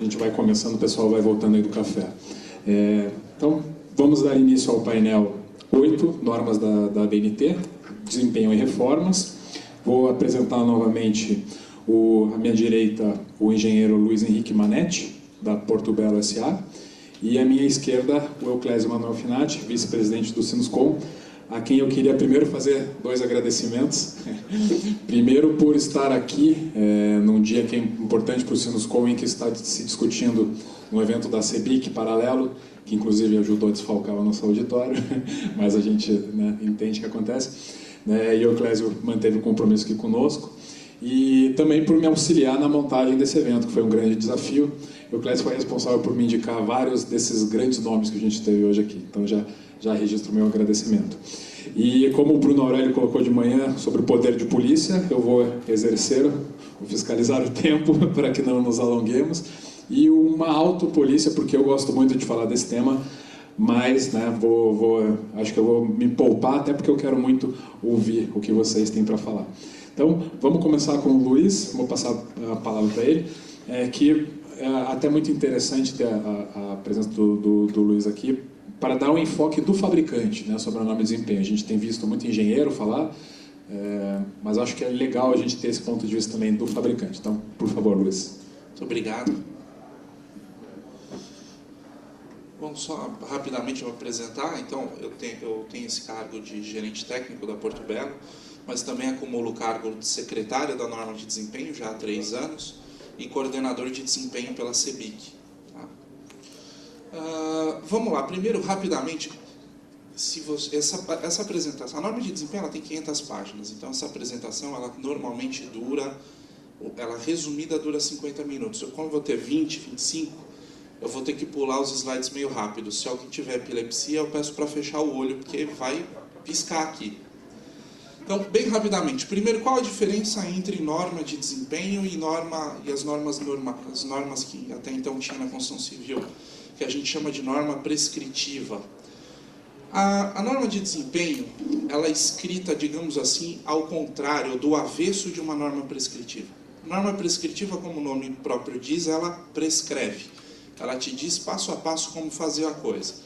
A gente vai começando, o pessoal vai voltando aí do café. Então, vamos dar início ao painel 8, normas da ABNT, desempenho e reformas. Vou apresentar novamente à minha direita o engenheiro Luiz Henrique Manetti, da Porto Belo S.A., e à minha esquerda o Euclésio Manuel Finati, vice-presidente do Sinuscom, a quem eu queria primeiro fazer 2 agradecimentos. Primeiro, por estar aqui num dia que é importante para o Sinuscom, em que está se discutindo um evento da CEBIC paralelo, que inclusive ajudou a desfalcar o nosso auditório, mas a gente entende o que acontece. E o Euclésio manteve o compromisso aqui conosco. E também por me auxiliar na montagem desse evento, que foi um grande desafio. O Euclésio foi responsável por me indicar vários desses grandes nomes que a gente teve hoje aqui. Então já registro o meu agradecimento. E como o Bruno Aurélio colocou de manhã sobre o poder de polícia, eu vou exercer, vou fiscalizar o tempo para que não nos alonguemos. E uma autopolícia, porque eu gosto muito de falar desse tema, mas acho que eu vou me poupar, até porque eu quero muito ouvir o que vocês têm para falar. Então, vamos começar com o Luiz, vou passar a palavra para ele, que é até muito interessante ter a presença do Luiz aqui, para dar um enfoque do fabricante, sobre a norma de desempenho. A gente tem visto muito engenheiro falar, mas acho que é legal a gente ter esse ponto de vista também do fabricante. Então, por favor, Luiz. Muito obrigado. Bom, só rapidamente eu vou apresentar. Então, eu tenho esse cargo de gerente técnico da Porto Belo, mas também acumulo o cargo de secretário da norma de desempenho já há 3 anos e coordenador de desempenho pela CEBIC. Tá? Vamos lá, primeiro, rapidamente, essa apresentação, a norma de desempenho ela tem 500 páginas, então essa apresentação ela normalmente resumida dura 50 minutos. Como eu vou ter 20, 25, eu vou ter que pular os slides meio rápido. Se alguém tiver epilepsia, eu peço para fechar o olho, porque vai piscar aqui. Então, bem rapidamente, primeiro, qual a diferença entre norma de desempenho e as normas que até então tinha na construção civil, que a gente chama de norma prescritiva. A norma de desempenho, ela é escrita, digamos assim, ao contrário, do avesso de uma norma prescritiva. Norma prescritiva, como o nome próprio diz, ela prescreve. Ela te diz passo a passo como fazer a coisa.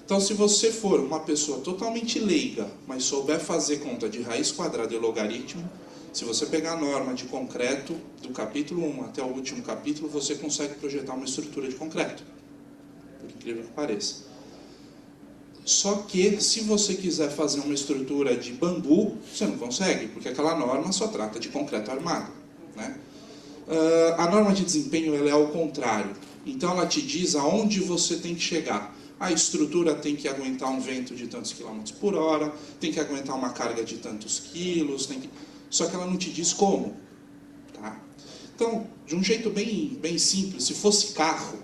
Então, se você for uma pessoa totalmente leiga, mas souber fazer conta de raiz quadrada e logaritmo, se você pegar a norma de concreto, do capítulo 1 até o último capítulo, você consegue projetar uma estrutura de concreto. Por incrível que pareça. Só que, se você quiser fazer uma estrutura de bambu, você não consegue, porque aquela norma só trata de concreto armado. A norma de desempenho ela é ao contrário. Então, ela te diz aonde você tem que chegar. A estrutura tem que aguentar um vento de tantos quilômetros por hora, tem que aguentar uma carga de tantos quilos, só que ela não te diz como. Tá? Então, de um jeito bem simples, se fosse carro,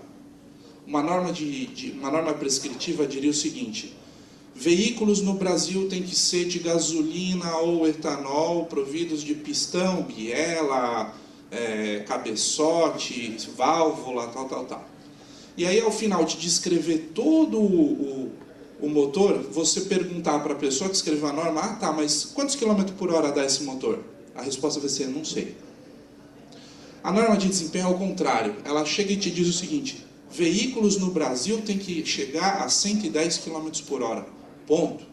uma norma prescritiva diria o seguinte: veículos no Brasil têm que ser de gasolina ou etanol, providos de pistão, biela, cabeçote, válvula, tal. E aí, ao final de descrever todo o motor, você perguntar para a pessoa que escreveu a norma, mas quantos quilômetros por hora dá esse motor? A resposta vai ser, não sei. A norma de desempenho é ao contrário. Ela chega e te diz o seguinte: veículos no Brasil têm que chegar a 110 km por hora. Ponto.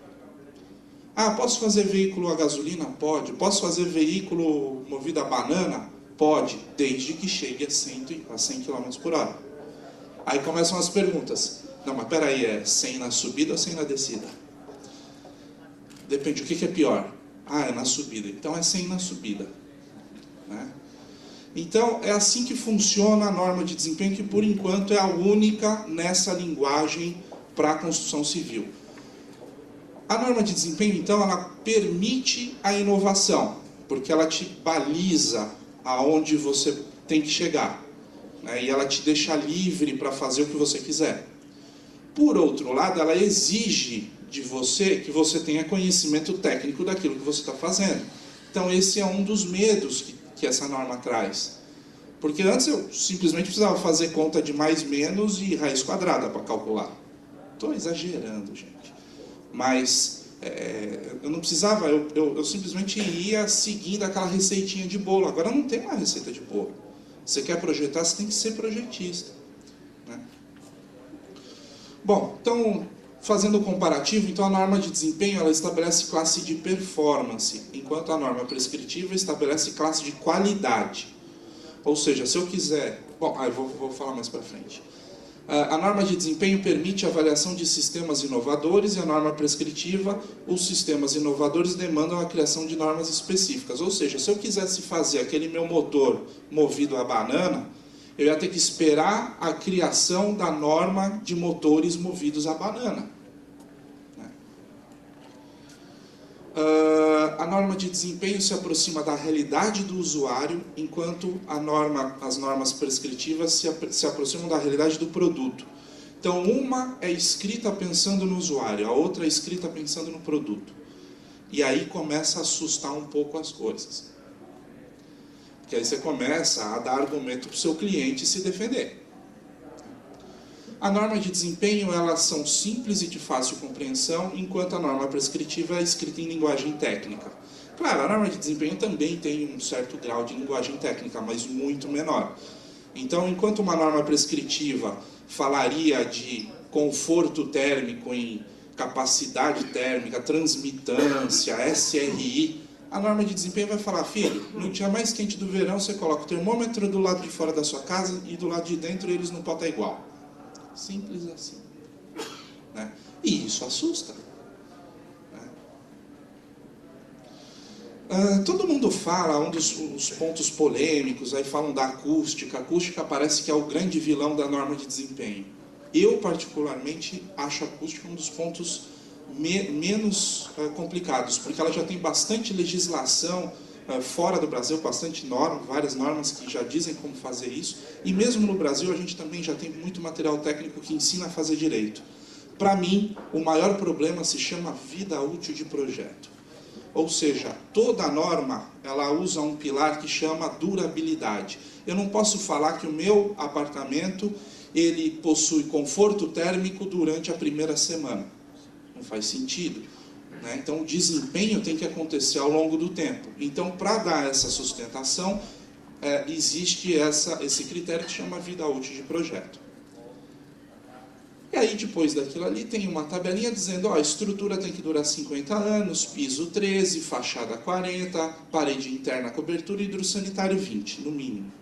Posso fazer veículo a gasolina? Pode. Posso fazer veículo movido a banana? Pode, desde que chegue a 100 km por hora. Aí começam as perguntas. Não, mas peraí, é 100 na subida ou 100 na descida? Depende, o que é pior? É na subida. Então é 100 na subida. Então é assim que funciona a norma de desempenho, que por enquanto é a única nessa linguagem para a construção civil. A norma de desempenho, então, ela permite a inovação, porque ela te baliza aonde você tem que chegar. E ela te deixa livre para fazer o que você quiser. Por outro lado, ela exige de você que você tenha conhecimento técnico daquilo que você está fazendo. Então, esse é um dos medos que essa norma traz. Porque antes eu simplesmente precisava fazer conta de mais, menos e raiz quadrada para calcular. Estou exagerando, gente. Mas eu não precisava, eu simplesmente ia seguindo aquela receitinha de bolo. Agora não tem uma receita de bolo. Você quer projetar, você tem que ser projetista. Bom, então, fazendo o comparativo, então a norma de desempenho ela estabelece classe de performance, enquanto a norma prescritiva estabelece classe de qualidade. Ou seja, se eu quiser... Bom, vou falar mais para frente. A norma de desempenho permite a avaliação de sistemas inovadores e a norma prescritiva, os sistemas inovadores demandam a criação de normas específicas. Ou seja, se eu quisesse fazer aquele meu motor movido a banana, eu ia ter que esperar a criação da norma de motores movidos a banana. A norma de desempenho se aproxima da realidade do usuário, enquanto as normas prescritivas se aproximam da realidade do produto. Então, uma é escrita pensando no usuário, a outra é escrita pensando no produto. E aí começa a assustar um pouco as coisas. Porque aí você começa a dar argumento para o seu cliente se defender. A norma de desempenho, elas são simples e de fácil compreensão, enquanto a norma prescritiva é escrita em linguagem técnica. Claro, a norma de desempenho também tem um certo grau de linguagem técnica, mas muito menor. Então, enquanto uma norma prescritiva falaria de conforto térmico em capacidade térmica, transmitância, SRI, a norma de desempenho vai falar, filho, no dia mais quente do verão você coloca o termômetro do lado de fora da sua casa e do lado de dentro eles não podem estar igual. Simples assim. Né? E isso assusta. Né? Todo mundo fala, um dos pontos polêmicos, aí falam da acústica. A acústica parece que é o grande vilão da norma de desempenho. Eu, particularmente, acho a acústica um dos pontos menos complicados, porque ela já tem bastante legislação fora do Brasil, bastante norma, várias normas que já dizem como fazer isso, e mesmo no Brasil a gente também já tem muito material técnico que ensina a fazer direito. Para mim, o maior problema se chama vida útil de projeto. Ou seja, toda norma, ela usa um pilar que chama durabilidade. Eu não posso falar que o meu apartamento, ele possui conforto térmico durante a primeira semana. Não faz sentido. Né? Então, o desempenho tem que acontecer ao longo do tempo. Então, para dar essa sustentação, existe esse critério que chama vida útil de projeto. E aí, depois daquilo ali, tem uma tabelinha dizendo, ó, a estrutura tem que durar 50 anos, piso 13, fachada 40, parede interna, cobertura e hidrossanitário 20, no mínimo.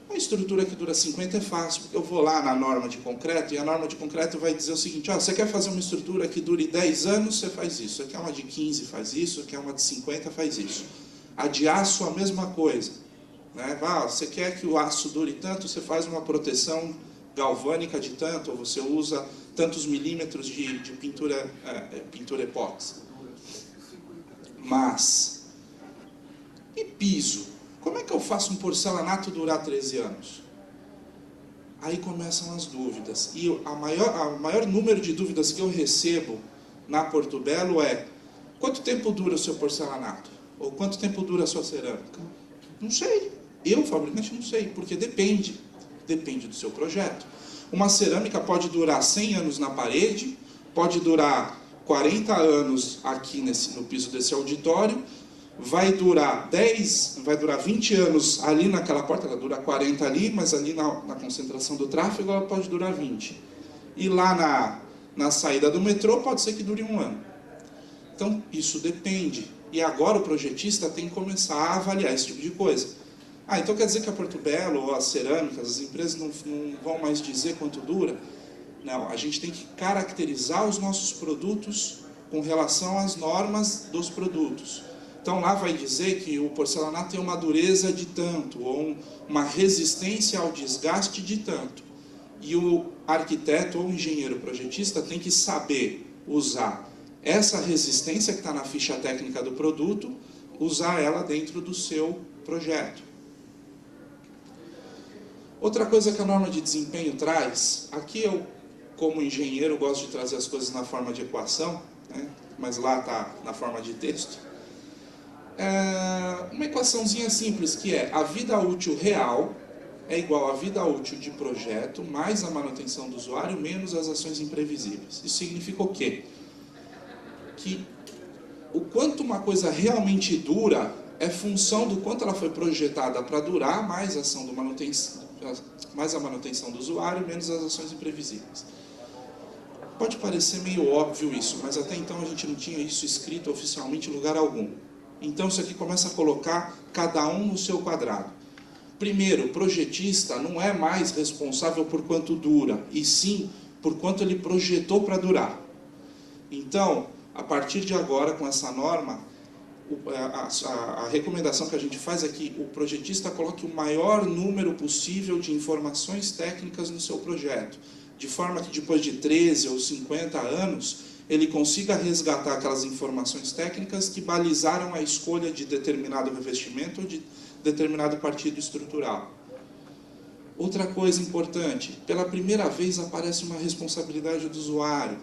Uma estrutura que dura 50 é fácil, porque eu vou lá na norma de concreto, e a norma de concreto vai dizer o seguinte, ó, você quer fazer uma estrutura que dure 10 anos, você faz isso. Você quer uma de 15, faz isso. Você quer uma de 50, faz isso. A de aço, a mesma coisa. Né? Você quer que o aço dure tanto, você faz uma proteção galvânica de tanto, ou você usa tantos milímetros de pintura epóxi. Mas, e piso? Como é que eu faço um porcelanato durar 13 anos? Aí começam as dúvidas. E o maior número de dúvidas que eu recebo na Porto Belo é: quanto tempo dura o seu porcelanato? Ou quanto tempo dura a sua cerâmica? Não sei. Eu, fabricante, não sei, porque depende. Depende do seu projeto. Uma cerâmica pode durar 100 anos na parede, pode durar 40 anos aqui no piso desse auditório, vai durar 20 anos ali naquela porta, ela dura 40 ali, mas ali na concentração do tráfego ela pode durar 20. E lá na saída do metrô pode ser que dure 1 ano. Então, isso depende. E agora o projetista tem que começar a avaliar esse tipo de coisa. Então quer dizer que a Porto Belo ou as cerâmicas, as empresas não vão mais dizer quanto dura? Não, a gente tem que caracterizar os nossos produtos com relação às normas dos produtos. Então lá vai dizer que o porcelanato tem uma dureza de tanto, ou uma resistência ao desgaste de tanto. E o arquiteto ou engenheiro projetista tem que saber usar essa resistência que está na ficha técnica do produto, usar ela dentro do seu projeto. Outra coisa que a norma de desempenho traz, aqui eu, como engenheiro, gosto de trazer as coisas na forma de equação, né? Mas lá está na forma de texto. Uma equaçãozinha simples, que é a vida útil real é igual à vida útil de projeto, mais a manutenção do usuário, menos as ações imprevisíveis. Isso significa o quê? Que o quanto uma coisa realmente dura é função do quanto ela foi projetada para durar, mais a ação mais a manutenção do usuário, menos as ações imprevisíveis. Pode parecer meio óbvio isso, mas até então a gente não tinha isso escrito oficialmente em lugar algum. Então isso aqui começa a colocar cada um no seu quadrado. Primeiro, o projetista não é mais responsável por quanto dura, e sim por quanto ele projetou para durar. Então, a partir de agora, com essa norma, a recomendação que a gente faz é que o projetista coloque o maior número possível de informações técnicas no seu projeto, de forma que depois de 13 ou 50 anos, ele consiga resgatar aquelas informações técnicas que balizaram a escolha de determinado revestimento ou de determinado partido estrutural. Outra coisa importante, pela primeira vez aparece uma responsabilidade do usuário.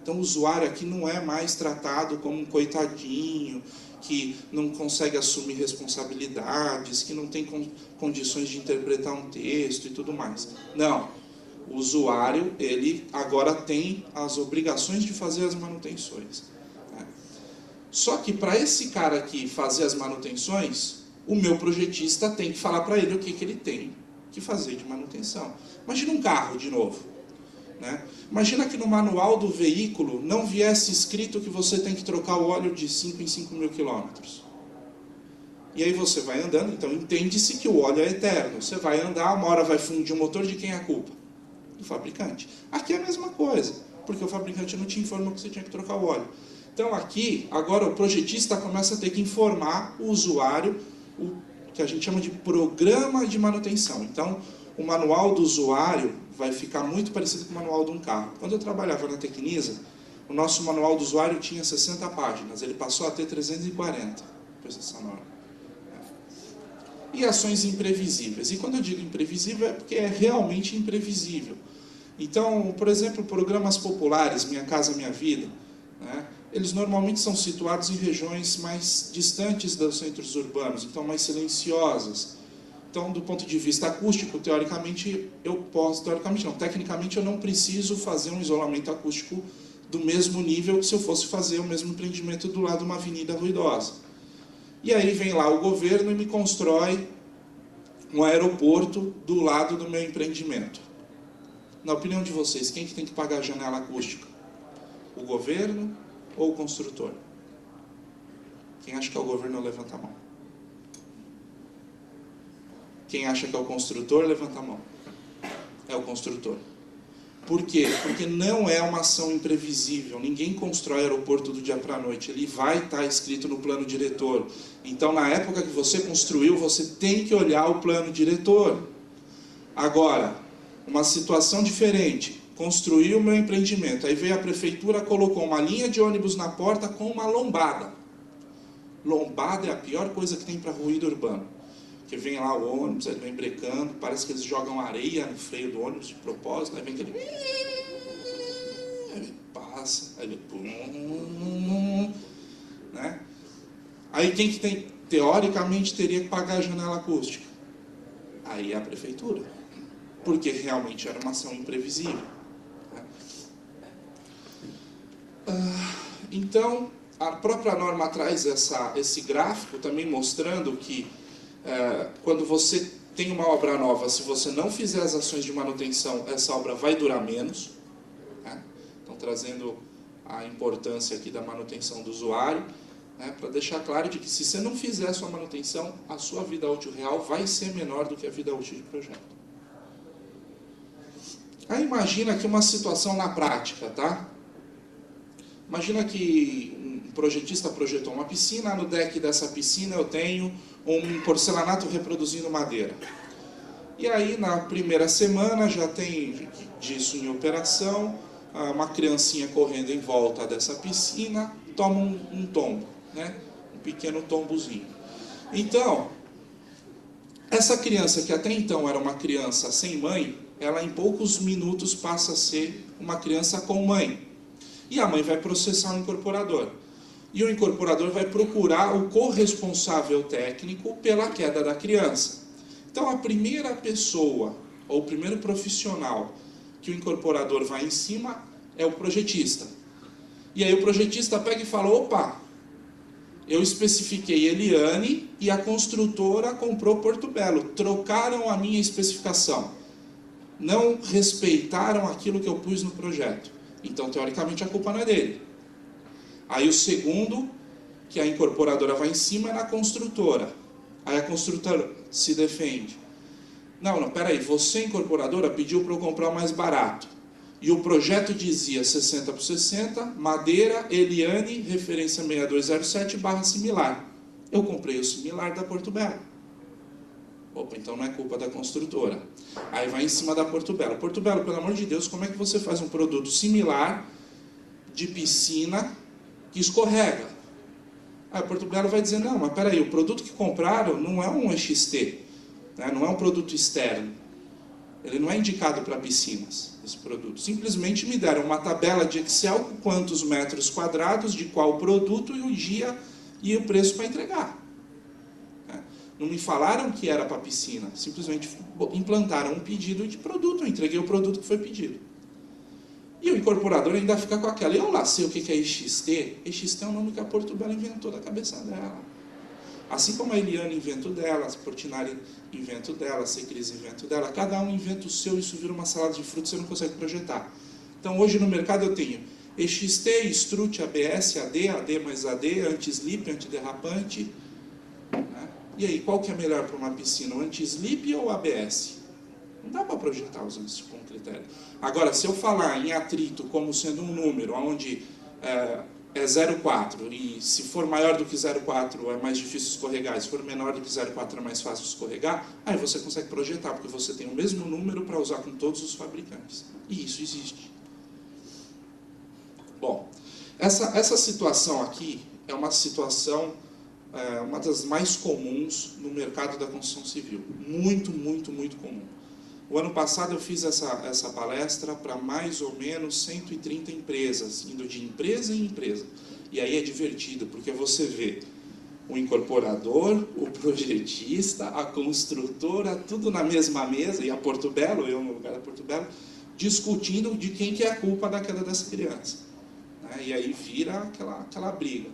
Então o usuário aqui não é mais tratado como um coitadinho, que não consegue assumir responsabilidades, que não tem condições de interpretar um texto e tudo mais. Não, o usuário, ele agora tem as obrigações de fazer as manutenções. Só que para esse cara aqui fazer as manutenções, o meu projetista tem que falar para ele o que ele tem que fazer de manutenção. Imagina um carro de novo. Imagina que no manual do veículo não viesse escrito que você tem que trocar o óleo de 5 em 5 mil quilômetros. E aí você vai andando, então entende-se que o óleo é eterno. Você vai andar, uma hora vai fundir o motor, de quem é a culpa? Do fabricante. Aqui é a mesma coisa, porque o fabricante não te informou que você tinha que trocar o óleo. Então aqui, agora o projetista começa a ter que informar o usuário, o que a gente chama de programa de manutenção. Então, o manual do usuário vai ficar muito parecido com o manual de um carro. Quando eu trabalhava na Tecnisa, o nosso manual do usuário tinha 60 páginas, ele passou a ter 340, depois dessa norma. E ações imprevisíveis. E quando eu digo imprevisível, é porque é realmente imprevisível. Então, por exemplo, programas populares, Minha Casa Minha Vida, eles normalmente são situados em regiões mais distantes dos centros urbanos, então mais silenciosas. Então, do ponto de vista acústico, tecnicamente eu não preciso fazer um isolamento acústico do mesmo nível que se eu fosse fazer o mesmo empreendimento do lado de uma avenida ruidosa. E aí vem lá o governo e me constrói um aeroporto do lado do meu empreendimento. Na opinião de vocês, quem que tem que pagar a janela acústica? O governo ou o construtor? Quem acha que é o governo, levanta a mão. Quem acha que é o construtor, levanta a mão. É o construtor. Por quê? Porque não é uma ação imprevisível. Ninguém constrói aeroporto do dia para a noite. Ele vai estar escrito no plano diretor. Então, na época que você construiu, você tem que olhar o plano diretor. Agora, uma situação diferente. Construiu o meu empreendimento. Aí veio a prefeitura, colocou uma linha de ônibus na porta com uma lombada. Lombada é a pior coisa que tem para ruído urbano. Que vem lá o ônibus, ele vem brecando, parece que eles jogam areia no freio do ônibus de propósito, aí vem aquele... Aí ele passa, aí ele... Aí quem que tem, teoricamente, teria que pagar a janela acústica? Aí é a prefeitura, porque realmente era uma ação imprevisível. Então, a própria norma traz esse gráfico também mostrando que quando você tem uma obra nova, se você não fizer as ações de manutenção, essa obra vai durar menos. Então, trazendo a importância aqui da manutenção do usuário, para deixar claro de que se você não fizer a sua manutenção, a sua vida útil real vai ser menor do que a vida útil de projeto. Aí imagina aqui uma situação na prática, tá? Imagina que um projetista projetou uma piscina, no deck dessa piscina eu tenho um porcelanato reproduzindo madeira. E aí, na primeira semana, já tem disso em operação, uma criancinha correndo em volta dessa piscina, toma um tombo, um pequeno tombozinho. Então, essa criança, que até então era uma criança sem mãe, ela em poucos minutos passa a ser uma criança com mãe. E a mãe vai processar o incorporador. E o incorporador vai procurar o corresponsável técnico pela queda da criança. Então, a primeira pessoa, ou o primeiro profissional que o incorporador vai em cima é o projetista. E aí o projetista pega e fala, opa, Eu especifiquei Eliane e a construtora comprou Porto Belo. Trocaram a minha especificação. Não respeitaram aquilo que eu pus no projeto. Então, teoricamente, a culpa não é dele. Aí o segundo, que a incorporadora vai em cima, é na construtora. Aí a construtora se defende. Não, peraí, você, incorporadora, pediu para eu comprar o mais barato. E o projeto dizia 60 por 60, madeira, Eliane, referência 6207, barra similar. Eu comprei o similar da Porto Belo. Opa, então não é culpa da construtora. Aí vai em cima da Porto Belo. Porto Belo, pelo amor de Deus, como é que você faz um produto similar de piscina que escorrega? Aí Porto Belo vai dizer, não, mas peraí, o produto que compraram não é um EXT, né? Não é um produto externo. Ele não é indicado para piscinas, esse produto. Simplesmente me deram uma tabela de Excel com quantos metros quadrados, de qual produto e o dia e o preço para entregar. Não me falaram que era para piscina, simplesmente implantaram um pedido de produto, eu entreguei o produto que foi pedido. E o incorporador ainda fica com aquela, eu lá sei o que é EXT, EXT é um nome que a Porto Belo inventou da cabeça dela. Assim como a Eliane inventa o dela, a Portinari inventa o dela, a Secris inventa o dela, cada um inventa o seu, isso vira uma salada de frutas, você não consegue projetar. Então hoje no mercado eu tenho EXT, Strut, ABS, AD, AD mais AD, anti-slip, antiderrapante. E aí, qual que é melhor para uma piscina, o anti-slip ou o ABS? Não dá para projetar usando isso como critério. Agora, se eu falar em atrito como sendo um número onde é 0,4 e se for maior do que 0,4 é mais difícil escorregar, e se for menor do que 0,4 é mais fácil escorregar, aí você consegue projetar, porque você tem o mesmo número para usar com todos os fabricantes. E isso existe. Bom, essa situação aqui é uma situação, uma das mais comuns no mercado da construção civil. Muito, muito, muito comum. O ano passado eu fiz essa palestra para mais ou menos 130 empresas, indo de empresa em empresa. E aí é divertido, porque você vê o incorporador, o projetista, a construtora, tudo na mesma mesa, e a Porto Belo, eu no lugar da Porto Belo, discutindo de quem que é a culpa da queda dessa criança. E aí vira aquela briga.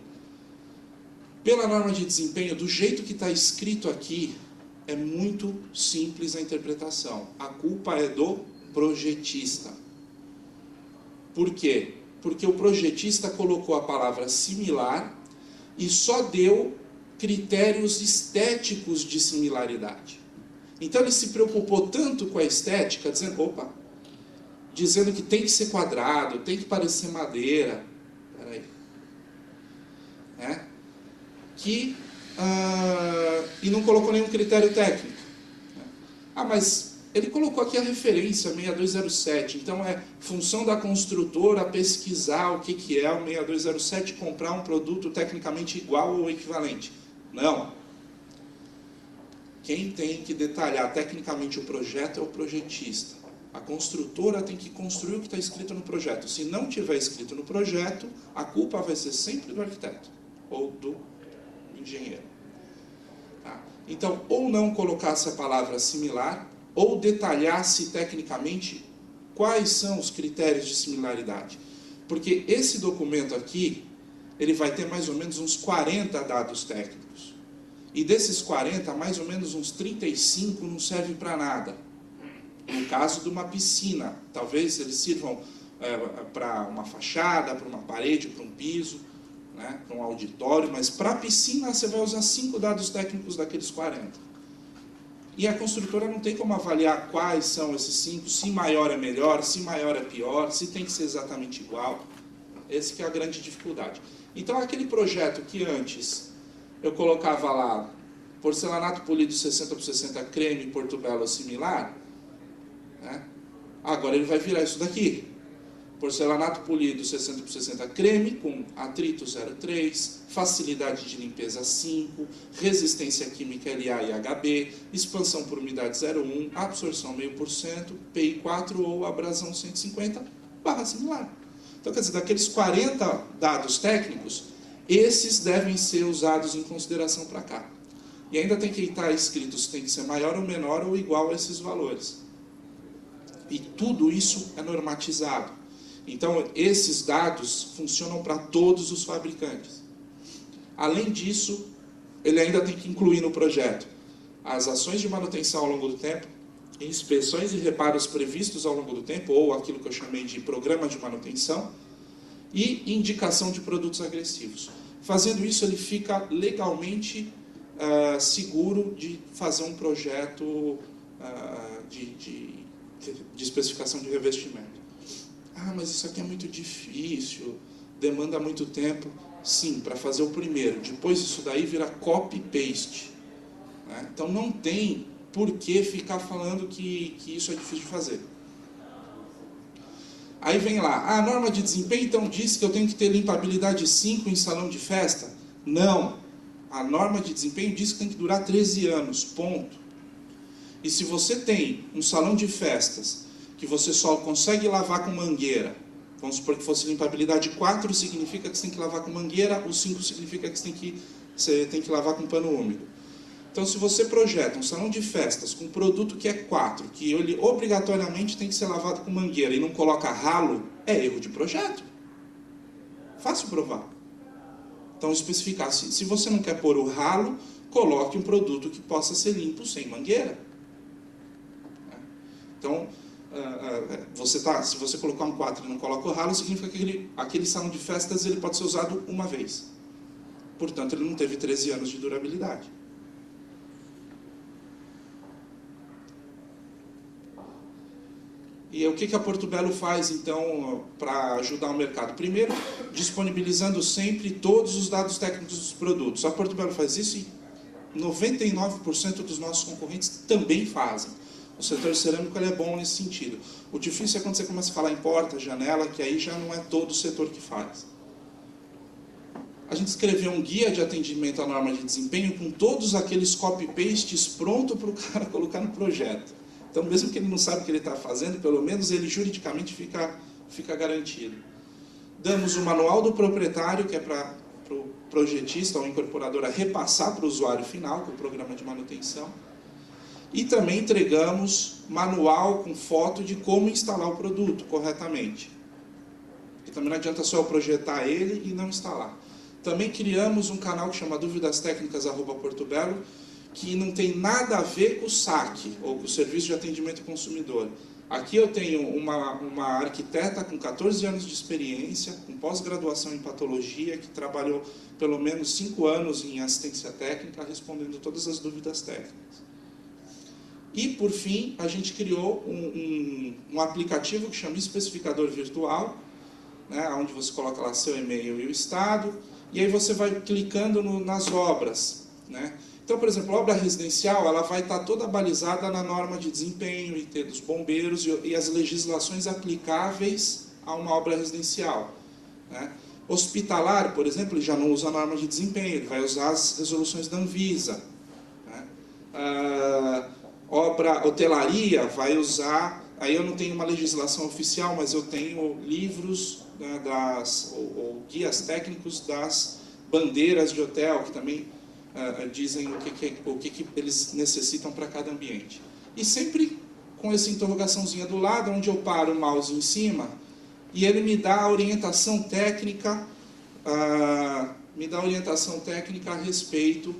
Pela norma de desempenho, do jeito que está escrito aqui, é muito simples a interpretação. A culpa é do projetista. Por quê? Porque o projetista colocou a palavra similar e só deu critérios estéticos de similaridade. Então ele se preocupou tanto com a estética, dizendo que tem que ser quadrado, tem que parecer madeira. Peraí. E não colocou nenhum critério técnico. Mas ele colocou aqui a referência 6207, então é função da construtora pesquisar o que é o 6207 e comprar um produto tecnicamente igual ou equivalente. Não. Quem tem que detalhar tecnicamente o projeto é o projetista. A construtora tem que construir o que está escrito no projeto. Se não tiver escrito no projeto, a culpa vai ser sempre do arquiteto ou do engenheiro. Então, ou não colocasse a palavra similar, ou detalhasse tecnicamente quais são os critérios de similaridade. Porque esse documento aqui, ele vai ter mais ou menos uns 40 dados técnicos. E desses 40, mais ou menos uns 35 não servem para nada. No caso de uma piscina, talvez eles sirvam para uma fachada, para uma parede, para um piso, para um auditório, mas para a piscina você vai usar 5 dados técnicos daqueles 40. E a construtora não tem como avaliar quais são esses 5, se maior é melhor, se maior é pior, se tem que ser exatamente igual. Essa que é a grande dificuldade. Então, aquele projeto que antes eu colocava lá porcelanato polido 60 por 60 creme Porto Belo similar, agora ele vai virar isso daqui. Porcelanato polido 60 por 60 creme com atrito 0,3, facilidade de limpeza 5, resistência química LA e HB, expansão por umidade 0,1, absorção 0,5%, PI 4 ou abrasão 150, barra similar. Então, quer dizer, daqueles 40 dados técnicos, esses devem ser usados em consideração para cá. E ainda tem que estar escrito se tem que ser maior ou menor ou igual a esses valores. E tudo isso é normatizado. Então, esses dados funcionam para todos os fabricantes. Além disso, ele ainda tem que incluir no projeto as ações de manutenção ao longo do tempo, inspeções e reparos previstos ao longo do tempo, ou aquilo que eu chamei de programa de manutenção, e indicação de produtos agressivos. Fazendo isso, ele fica legalmente seguro de fazer um projeto de especificação de revestimento. Ah, mas isso aqui é muito difícil, demanda muito tempo. Sim, para fazer o primeiro. Depois isso daí vira copy-paste. Né? Então não tem por que ficar falando que isso é difícil de fazer. Aí vem lá, a norma de desempenho então diz que eu tenho que ter limpabilidade 5 em salão de festa? Não. A norma de desempenho diz que tem que durar 13 anos, ponto. E se você tem um salão de festas que você só consegue lavar com mangueira, vamos supor que fosse limpabilidade 4, significa que você tem que lavar com mangueira, o 5 significa que você tem que lavar com pano úmido. Então, se você projeta um salão de festas com um produto que é 4, que ele obrigatoriamente tem que ser lavado com mangueira e não coloca ralo, é erro de projeto. Fácil provar. Então, especificar, se você não quer pôr o ralo, coloque um produto que possa ser limpo sem mangueira. Então, se você colocar um 4 e não coloca o ralo, significa que aquele salão de festas ele pode ser usado uma vez. Portanto, ele não teve 13 anos de durabilidade. E o que a Porto Belo faz, então, para ajudar o mercado? Primeiro, disponibilizando sempre todos os dados técnicos dos produtos. A Porto Belo faz isso e 99% dos nossos concorrentes também fazem. O setor cerâmico ele é bom nesse sentido. O difícil é quando você começa a falar em porta, janela, que aí já não é todo o setor que faz. A gente escreveu um guia de atendimento à norma de desempenho com todos aqueles copy-pastes pronto para o cara colocar no projeto. Então, mesmo que ele não saiba o que ele está fazendo, pelo menos ele juridicamente fica garantido. Damos o manual do proprietário, que é para o projetista ou incorporadora repassar para o usuário final, com o programa de manutenção. E também entregamos manual com foto de como instalar o produto corretamente. Porque também não adianta só eu projetar ele e não instalar. Também criamos um canal que chama duvidastecnicas@portobello, que não tem nada a ver com o SAC, ou com o Serviço de Atendimento ao Consumidor. Aqui eu tenho uma arquiteta com 14 anos de experiência, com pós-graduação em patologia, que trabalhou pelo menos 5 anos em assistência técnica, respondendo todas as dúvidas técnicas. E, por fim, a gente criou um aplicativo que chama Especificador Virtual, né, onde você coloca lá seu e-mail e o estado, e aí você vai clicando nas obras. Né? Então, por exemplo, a obra residencial ela vai estar toda balizada na norma de desempenho, IT dos bombeiros e as legislações aplicáveis a uma obra residencial. Né? Hospitalar, por exemplo, ele já não usa a norma de desempenho, ele vai usar as resoluções da Anvisa. Né? Hotelaria vai usar, aí eu não tenho uma legislação oficial, mas eu tenho livros, né, ou guias técnicos das bandeiras de hotel, que também dizem o que eles necessitam para cada ambiente. E sempre com essa interrogaçãozinha do lado, onde eu paro o mouse em cima, e ele me dá a orientação técnica, a respeito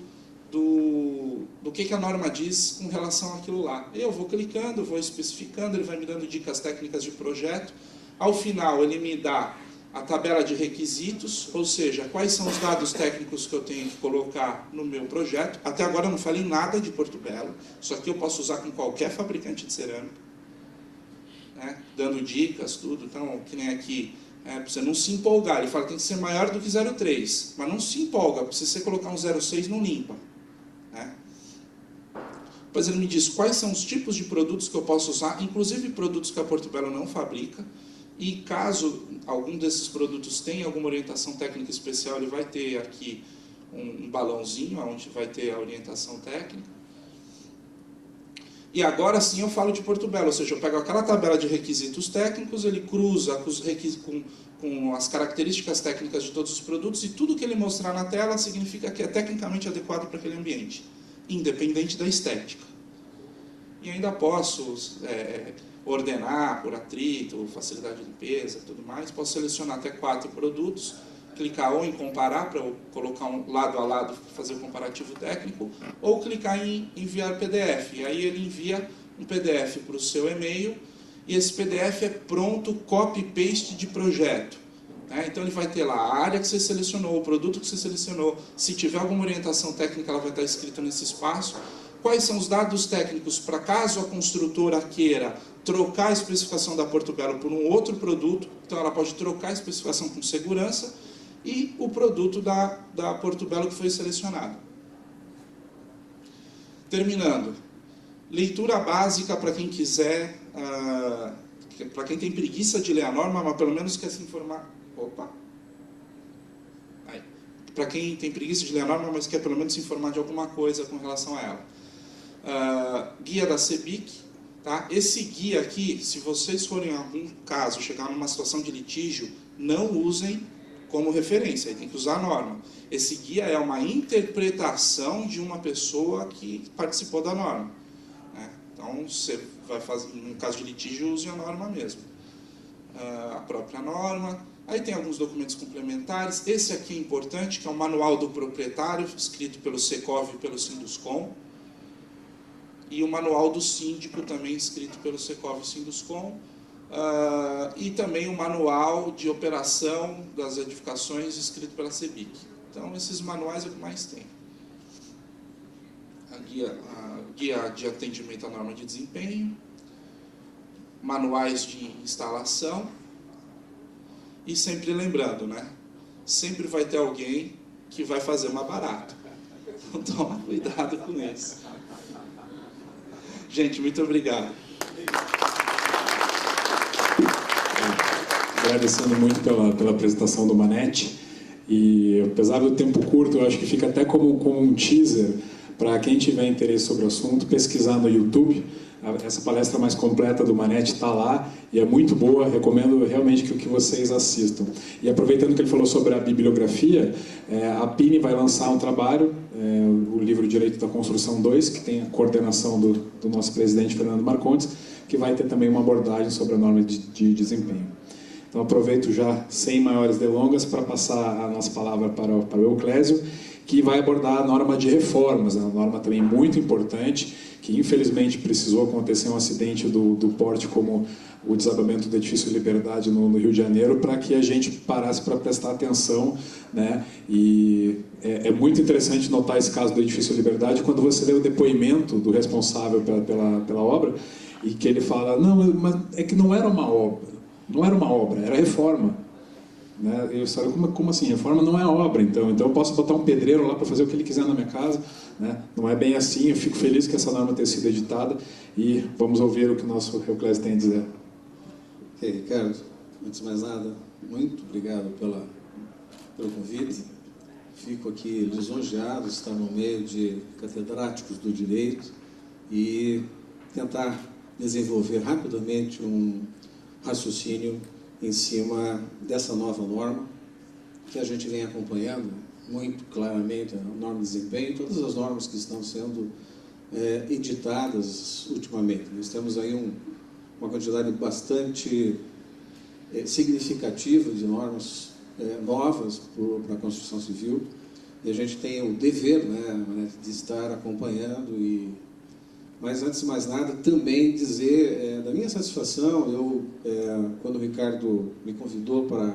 do que a norma diz com relação àquilo lá. Eu vou clicando, vou especificando, ele vai me dando dicas técnicas de projeto. Ao final, ele me dá a tabela de requisitos, ou seja, quais são os dados técnicos que eu tenho que colocar no meu projeto. Até agora eu não falei nada de Porto Belo, isso aqui eu posso usar com qualquer fabricante de cerâmica, né? Dando dicas, tudo. Então, que nem aqui, para você não se empolgar, ele fala que tem que ser maior do que 0,3, mas não se empolga, se você colocar um 0,6 não limpa. Né? Depois ele me diz quais são os tipos de produtos que eu posso usar, inclusive produtos que a Porto Belo não fabrica, e caso algum desses produtos tenha alguma orientação técnica especial, ele vai ter aqui um balãozinho, onde vai ter a orientação técnica. E agora sim eu falo de Porto Belo, ou seja, eu pego aquela tabela de requisitos técnicos, ele cruza com as características técnicas de todos os produtos, e tudo que ele mostrar na tela significa que é tecnicamente adequado para aquele ambiente, independente da estética. E ainda posso ordenar por atrito, facilidade de limpeza e tudo mais. Posso selecionar até 4 produtos clicar ou em comparar, para eu colocar um lado a lado, fazer o comparativo técnico, ou clicar em enviar PDF. E aí ele envia um PDF para o seu e-mail, e esse PDF é pronto, copy-paste de projeto. Então ele vai ter lá a área que você selecionou, o produto que você selecionou, se tiver alguma orientação técnica ela vai estar escrita nesse espaço, quais são os dados técnicos para caso a construtora queira trocar a especificação da Porto Belo por um outro produto, então ela pode trocar a especificação com segurança, e o produto da Porto Belo que foi selecionado. Terminando, leitura básica para quem quiser, para quem tem preguiça de ler a norma, mas pelo menos quer se informar. Para quem tem preguiça de ler a norma, mas quer pelo menos se informar de alguma coisa com relação a ela. Guia da CEBIC. Tá? Esse guia aqui, se vocês forem em algum caso chegar numa situação de litígio, não usem como referência, aí tem que usar a norma. Esse guia é uma interpretação de uma pessoa que participou da norma. Então, você vai fazer, no caso de litígio, use a norma mesmo. A própria norma. Aí tem alguns documentos complementares. Esse aqui é importante, que é o manual do proprietário, escrito pelo Secov e pelo Sinduscom. E o manual do síndico, também escrito pelo Secov e Sinduscom. E também o manual de operação das edificações, escrito pela CEBIC. Então, esses manuais é o que mais tem. A guia de atendimento à norma de desempenho. Manuais de instalação. E sempre lembrando, sempre vai ter alguém que vai fazer uma barata. Então toma cuidado com isso. Gente, muito obrigado. Agradecendo muito pela apresentação do Manetti. E apesar do tempo curto, eu acho que fica até como um teaser para quem tiver interesse sobre o assunto, pesquisar no YouTube. Essa palestra mais completa do Manetti está lá e é muito boa, recomendo realmente que vocês assistam. E aproveitando que ele falou sobre a bibliografia, a PINE vai lançar um trabalho, o livro Direito da Construção 2, que tem a coordenação do nosso presidente Fernando Marcondes, que vai ter também uma abordagem sobre a norma de desempenho. Então aproveito já, sem maiores delongas, para passar a nossa palavra para o Euclésio, que vai abordar a norma de reformas, uma norma também muito importante, que infelizmente precisou acontecer um acidente do porte como o desabamento do edifício Liberdade no Rio de Janeiro, para que a gente parasse para prestar atenção, E é muito interessante notar esse caso do edifício Liberdade quando você lê o depoimento do responsável pela obra e que ele fala, não, mas é que não era uma obra, era reforma. Eu falei, como assim? Reforma não é obra, então eu posso botar um pedreiro lá para fazer o que ele quiser na minha casa, Não é bem assim. Eu fico feliz que essa norma tenha sido editada e vamos ouvir o que o nosso Euclésio tem a dizer. Ok, Ricardo, antes de mais nada, muito obrigado pelo convite. Fico aqui lisonjeado de estar no meio de catedráticos do direito e tentar desenvolver rapidamente um raciocínio em cima dessa nova norma, que a gente vem acompanhando muito claramente, a norma de desempenho, todas as normas que estão sendo editadas ultimamente. Nós temos aí uma quantidade bastante significativa de normas novas para a construção civil, e a gente tem o dever de estar acompanhando. Mas, antes de mais nada, também dizer da minha satisfação. Quando o Ricardo me convidou para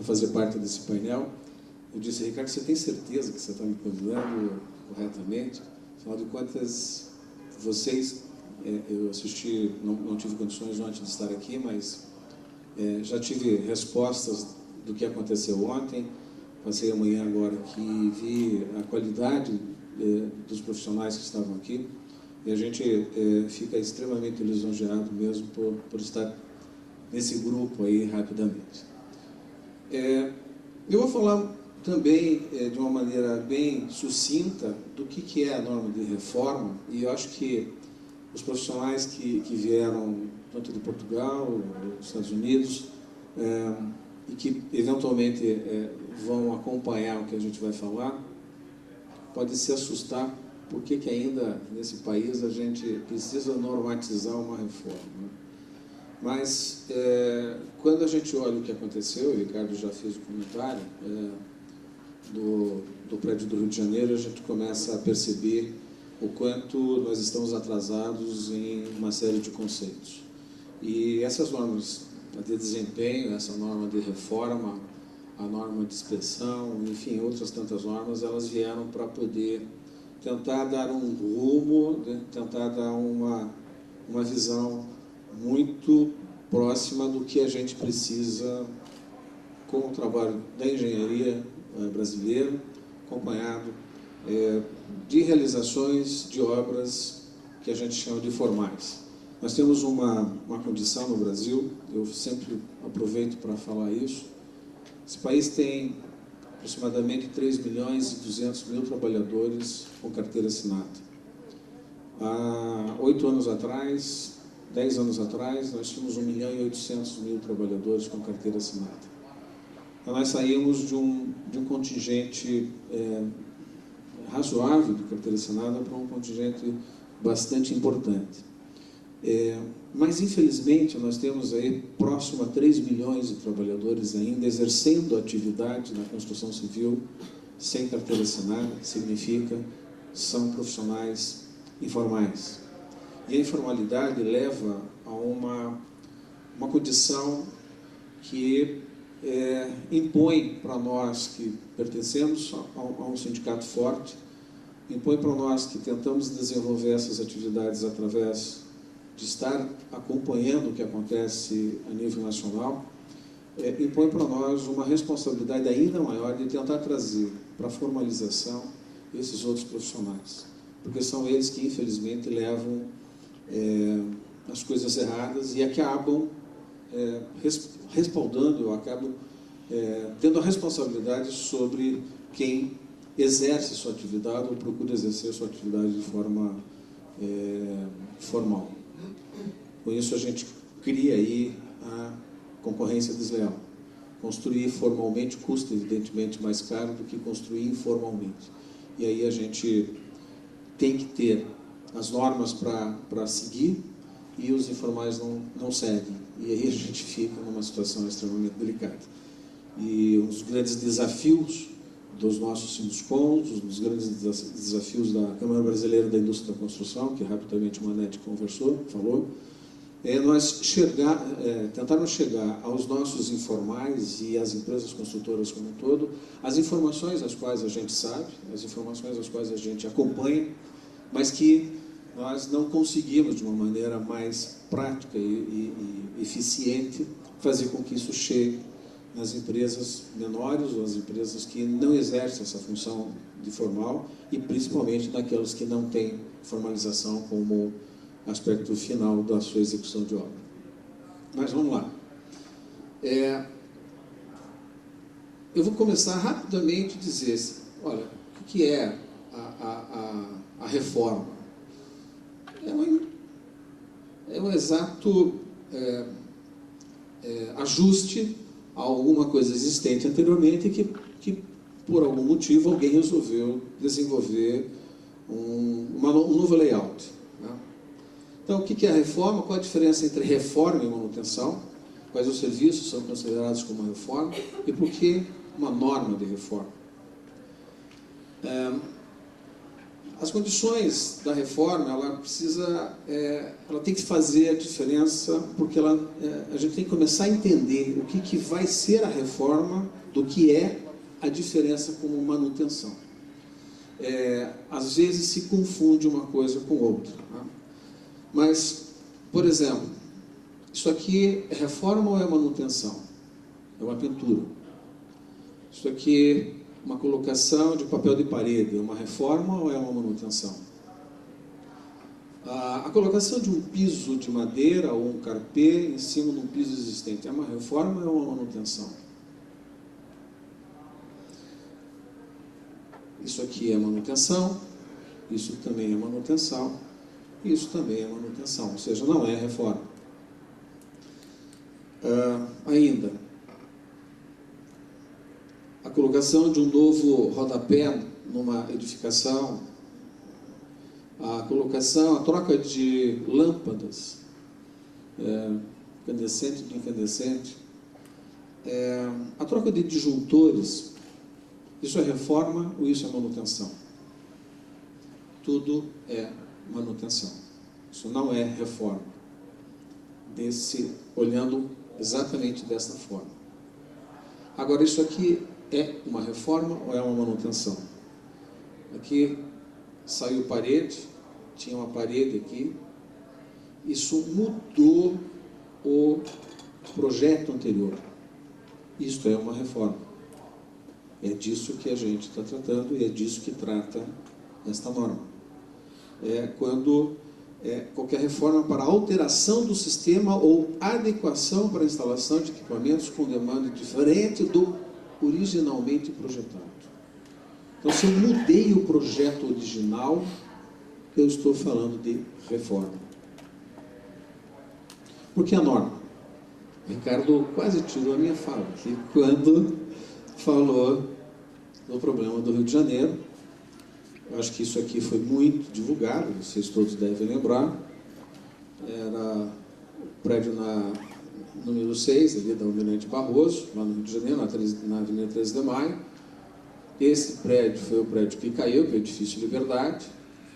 fazer parte desse painel, eu disse, Ricardo, você tem certeza que você está me convidando corretamente? Afinal de contas, vocês, eu assisti, não tive condições antes de estar aqui, mas já tive respostas do que aconteceu ontem. Passei a manhã agora aqui e vi a qualidade dos profissionais que estavam aqui. E a gente fica extremamente lisonjeado mesmo por estar nesse grupo aí rapidamente. Eu vou falar também de uma maneira bem sucinta do que é a norma de reforma, e eu acho que os profissionais que vieram tanto de Portugal, dos Estados Unidos, e que eventualmente vão acompanhar o que a gente vai falar, podem se assustar porque que ainda nesse país a gente precisa normatizar uma reforma. Mas, quando a gente olha o que aconteceu, o Ricardo já fez o comentário, do prédio do Rio de Janeiro, a gente começa a perceber o quanto nós estamos atrasados em uma série de conceitos. E essas normas de desempenho, essa norma de reforma, a norma de inspeção, enfim, outras tantas normas, elas vieram para poder tentar dar um rumo, tentar dar uma visão muito próxima do que a gente precisa com o trabalho da engenharia brasileira, acompanhado de realizações de obras que a gente chama de formais. Nós temos uma condição no Brasil, eu sempre aproveito para falar isso. Esse país tem aproximadamente 3.200.000 trabalhadores com carteira assinada. Há 8 anos atrás, 10 anos atrás, nós tínhamos 1.800.000 trabalhadores com carteira assinada. Então, nós saímos de um contingente razoável de carteira assinada para um contingente bastante importante. Mas, infelizmente, nós temos aí próximo a 3 milhões de trabalhadores ainda exercendo atividade na construção civil sem carteira assinada, que significa são profissionais informais. E a informalidade leva a uma condição que impõe para nós que pertencemos a um sindicato forte, impõe para nós que tentamos desenvolver essas atividades através de estar acompanhando o que acontece a nível nacional, impõe para nós uma responsabilidade ainda maior de tentar trazer para a formalização esses outros profissionais, porque são eles que, infelizmente, levam as coisas erradas e acabam respaldando, acabam tendo a responsabilidade sobre quem exerce sua atividade ou procura exercer sua atividade de forma formal. Com isso, a gente cria aí a concorrência desleal. Construir formalmente custa, evidentemente, mais caro do que construir informalmente. E aí a gente tem que ter as normas para seguir e os informais não seguem. E aí a gente fica numa situação extremamente delicada. E um dos grandes desafios dos nossos sindicons, um dos grandes desafios da Câmara Brasileira da Indústria da Construção, que rapidamente o Manete falou, nós tentarmos chegar aos nossos informais e às empresas construtoras como um todo, as informações as quais a gente sabe, as informações as quais a gente acompanha, mas que nós não conseguimos, de uma maneira mais prática e eficiente, fazer com que isso chegue nas empresas menores ou as empresas que não exercem essa função de formal e principalmente naquelas que não têm formalização como aspecto final da sua execução de obra. Mas vamos lá. Eu vou começar rapidamente a dizer, olha, o que é a reforma? É um exato ajuste a alguma coisa existente anteriormente que por algum motivo, alguém resolveu desenvolver um novo layout. Né? Então, o que é a reforma? Qual a diferença entre reforma e manutenção? Quais os serviços são considerados como reforma? E por que uma norma de reforma? As condições da reforma, ela tem que fazer a diferença, porque a gente tem que começar a entender o que vai ser a reforma do que é a diferença como manutenção. Às vezes se confunde uma coisa com outra. Né? Mas, por exemplo, isso aqui é reforma ou é manutenção? É uma pintura. Isso aqui é uma colocação de papel de parede, é uma reforma ou é uma manutenção? A colocação de um piso de madeira ou um carpê em cima de um piso existente, é uma reforma ou é uma manutenção? Isso aqui é manutenção, isso também é manutenção, isso também é manutenção, ou seja, não é reforma. Ainda, a colocação de um novo rodapé numa edificação, a troca de lâmpadas incandescente do incandescente. A troca de disjuntores, isso é reforma ou isso é manutenção? Tudo é manutenção. Isso não é reforma. Olhando exatamente dessa forma. Agora, isso aqui é uma reforma ou é uma manutenção? Aqui saiu parede, tinha uma parede aqui. Isso mudou o projeto anterior. Isto é uma reforma. É disso que a gente está tratando e é disso que trata esta norma. Quando qualquer reforma para alteração do sistema ou adequação para a instalação de equipamentos com demanda diferente do originalmente projetado. Então, se eu mudei o projeto original, eu estou falando de reforma. Por que a norma? O Ricardo quase tirou a minha fala aqui quando falou do problema do Rio de Janeiro. Eu acho que isso aqui foi muito divulgado, vocês todos devem lembrar. Era o prédio número 6, ali da Almirante Barroso, lá no Rio de Janeiro, na Avenida 13 de Maio. Esse prédio foi o prédio que caiu, que é o Edifício Liberdade.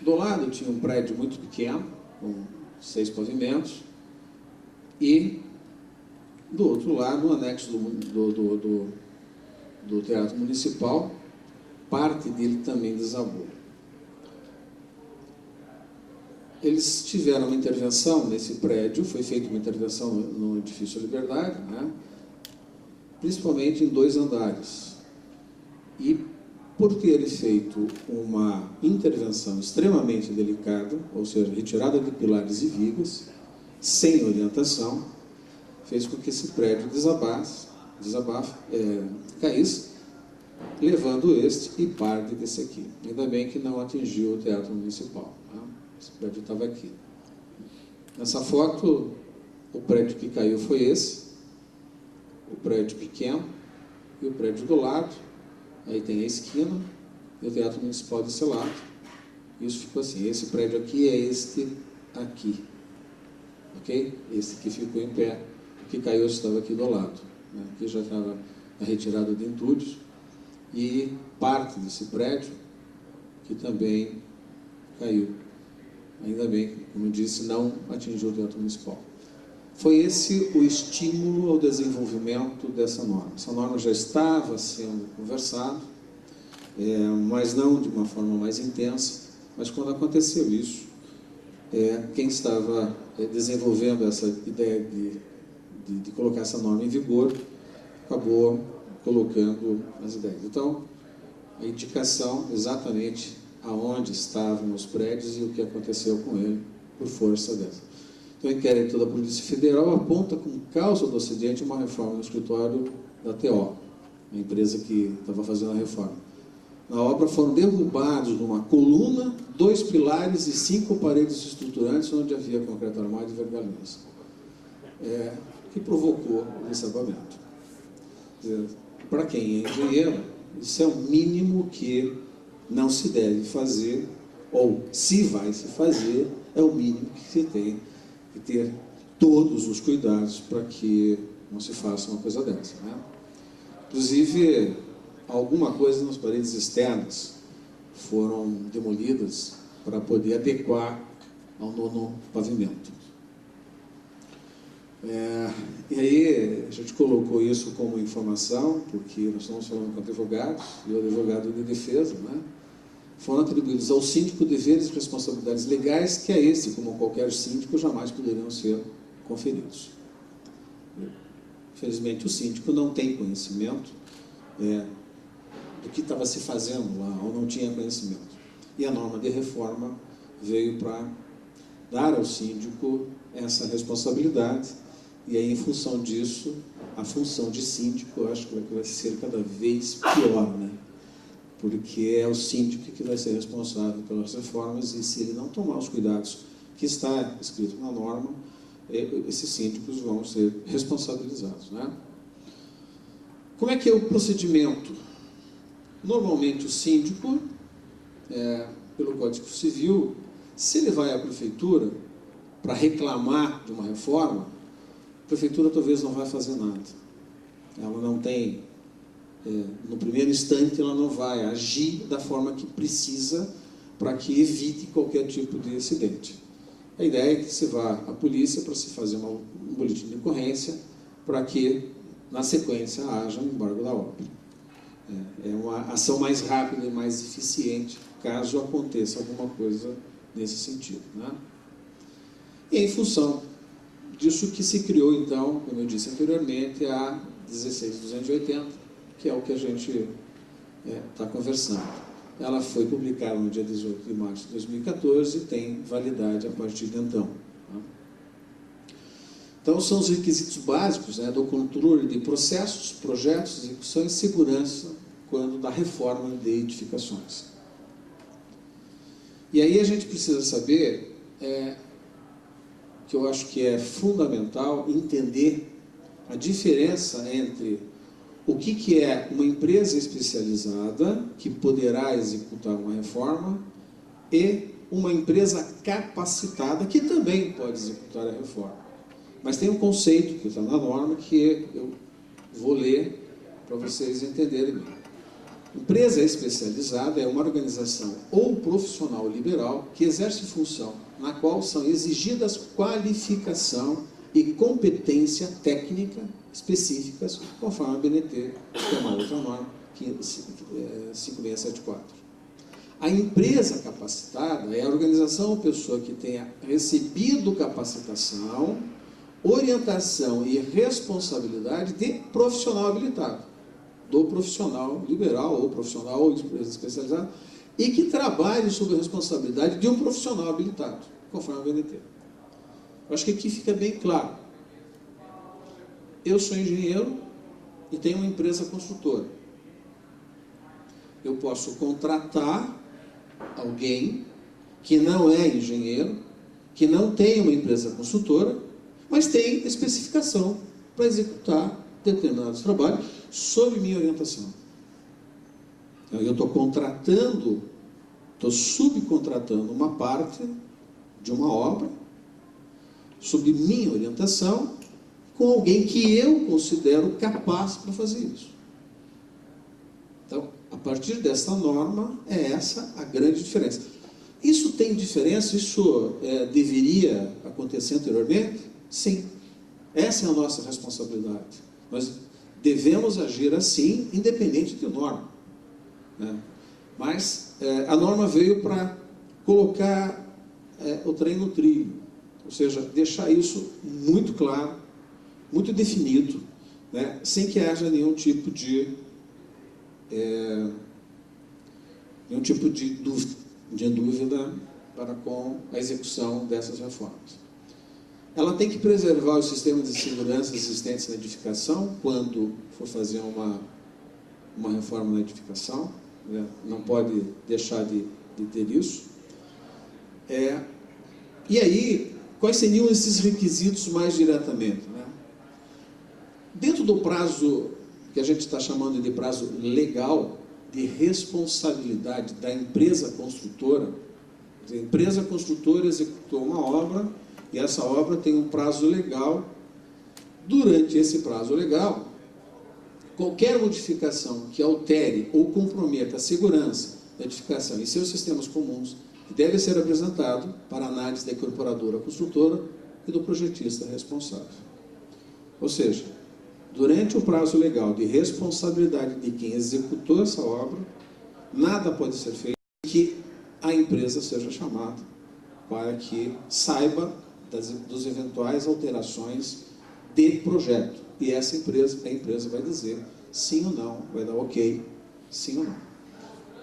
Do lado tinha um prédio muito pequeno, com 6 pavimentos. E do outro lado, o anexo do Teatro Municipal, parte dele também desabou. Eles tiveram uma intervenção nesse prédio, foi feita uma intervenção no Edifício Liberdade, né? Principalmente em 2 andares. E por terem feito uma intervenção extremamente delicada, ou seja, retirada de pilares e vigas, sem orientação, fez com que esse prédio caísse, levando este e parte desse aqui. Ainda bem que não atingiu o Teatro Municipal. Né? Esse prédio estava aqui. Nessa foto, o prédio que caiu foi esse, o prédio pequeno e o prédio do lado. Aí tem a esquina e o Teatro Municipal desse lado. Isso ficou assim. Esse prédio aqui é este aqui. Ok? Esse que ficou em pé. O que caiu estava aqui do lado. Né? Aqui já estava a retirada de entulhos. E parte desse prédio que também caiu. Ainda bem, como eu disse, não atingiu o Teatro Municipal. Foi esse o estímulo ao desenvolvimento dessa norma. Essa norma já estava sendo conversada, mas não de uma forma mais intensa. Mas quando aconteceu isso, quem estava desenvolvendo essa ideia de colocar essa norma em vigor, acabou colocando as ideias. Então, a indicação exatamente aonde estavam os prédios e o que aconteceu com ele por força dessa. Então, o inquérito da Polícia Federal aponta como causa do acidente uma reforma no escritório da TO, a empresa que estava fazendo a reforma. Na obra foram derrubados numa coluna, 2 pilares e 5 paredes estruturantes onde havia concreto armado e vergalhões, que provocou o desabamento. Para quem é engenheiro, isso é o mínimo que não se deve fazer, ou se vai se fazer, é o mínimo que se tem que ter todos os cuidados para que não se faça uma coisa dessa. Né? Inclusive, alguma coisa nas paredes externas foram demolidas para poder adequar ao nono pavimento. E aí a gente colocou isso como informação, porque nós estamos falando com advogados, e o advogado de defesa, né? Foram atribuídos ao síndico deveres e responsabilidades legais que a esse, como a qualquer síndico, jamais poderiam ser conferidos. Infelizmente, o síndico não tem conhecimento do que estava se fazendo lá, ou não tinha conhecimento. E a norma de reforma veio para dar ao síndico essa responsabilidade, e aí, em função disso, a função de síndico, eu acho que vai ser cada vez pior, né? Porque é o síndico que vai ser responsável pelas reformas, e se ele não tomar os cuidados que está escrito na norma, esses síndicos vão ser responsabilizados, né? Como é que é o procedimento? Normalmente o síndico, pelo Código Civil, se ele vai à prefeitura para reclamar de uma reforma, a prefeitura talvez não vai fazer nada. Ela não tem, no primeiro instante, ela não vai agir da forma que precisa para que evite qualquer tipo de acidente. A ideia é que se vá à polícia para se fazer um boletim de ocorrência para que, na sequência, haja um embargo da obra. É uma ação mais rápida e mais eficiente caso aconteça alguma coisa nesse sentido, né? E em função disso que se criou, então, como eu disse anteriormente, a 16280, que é o que a gente está conversando. Ela foi publicada no dia 18 de março de 2014 e tem validade a partir de então. Né? Então, são os requisitos básicos, né, do controle de processos, projetos, execução e segurança quando da reforma de edificações. E aí a gente precisa saber, que eu acho que é fundamental, entender a diferença entre o que é uma empresa especializada que poderá executar uma reforma e uma empresa capacitada que também pode executar a reforma. Mas tem um conceito que está na norma que eu vou ler para vocês entenderem bem. Empresa especializada é uma organização ou profissional liberal que exerce função na qual são exigidas qualificação e competência técnica específicas, conforme a BNT, que é uma outra norma, 5674. A empresa capacitada é a organização ou pessoa que tenha recebido capacitação, orientação e responsabilidade de profissional habilitado, do profissional liberal ou profissional ou empresa especializada, e que trabalhe sob a responsabilidade de um profissional habilitado, conforme a BNT. Eu acho que aqui fica bem claro. Eu sou engenheiro e tenho uma empresa construtora. Eu posso contratar alguém que não é engenheiro, que não tem uma empresa construtora, mas tem especificação para executar determinados trabalhos sob minha orientação. Então, eu estou contratando, estou subcontratando uma parte de uma obra sob minha orientação com alguém que eu considero capaz para fazer isso. Então, a partir dessa norma, é essa a grande diferença. Isso tem diferença? Isso deveria acontecer anteriormente? Sim. Essa é a nossa responsabilidade. Nós devemos agir assim, independente de norma. Né? Mas a norma veio para colocar o trem no trilho, ou seja, deixar isso muito claro, muito definido, né? Sem que haja nenhum tipo de dúvida para com a execução dessas reformas. Ela tem que preservar os sistemas de segurança existentes na edificação quando for fazer uma reforma na edificação, né? Não pode deixar de ter isso. E aí, quais seriam esses requisitos mais diretamente? Né? Dentro do prazo que a gente está chamando de prazo legal de responsabilidade da empresa construtora, a empresa construtora executou uma obra e essa obra tem um prazo legal. Durante esse prazo legal, qualquer modificação que altere ou comprometa a segurança da edificação e seus sistemas comuns deve ser apresentado para análise da incorporadora construtora e do projetista responsável. Ou seja, durante o prazo legal de responsabilidade de quem executou essa obra, nada pode ser feito que a empresa seja chamada para que saiba dos eventuais alterações de projeto. E a empresa vai dizer sim ou não, vai dar ok, sim ou não.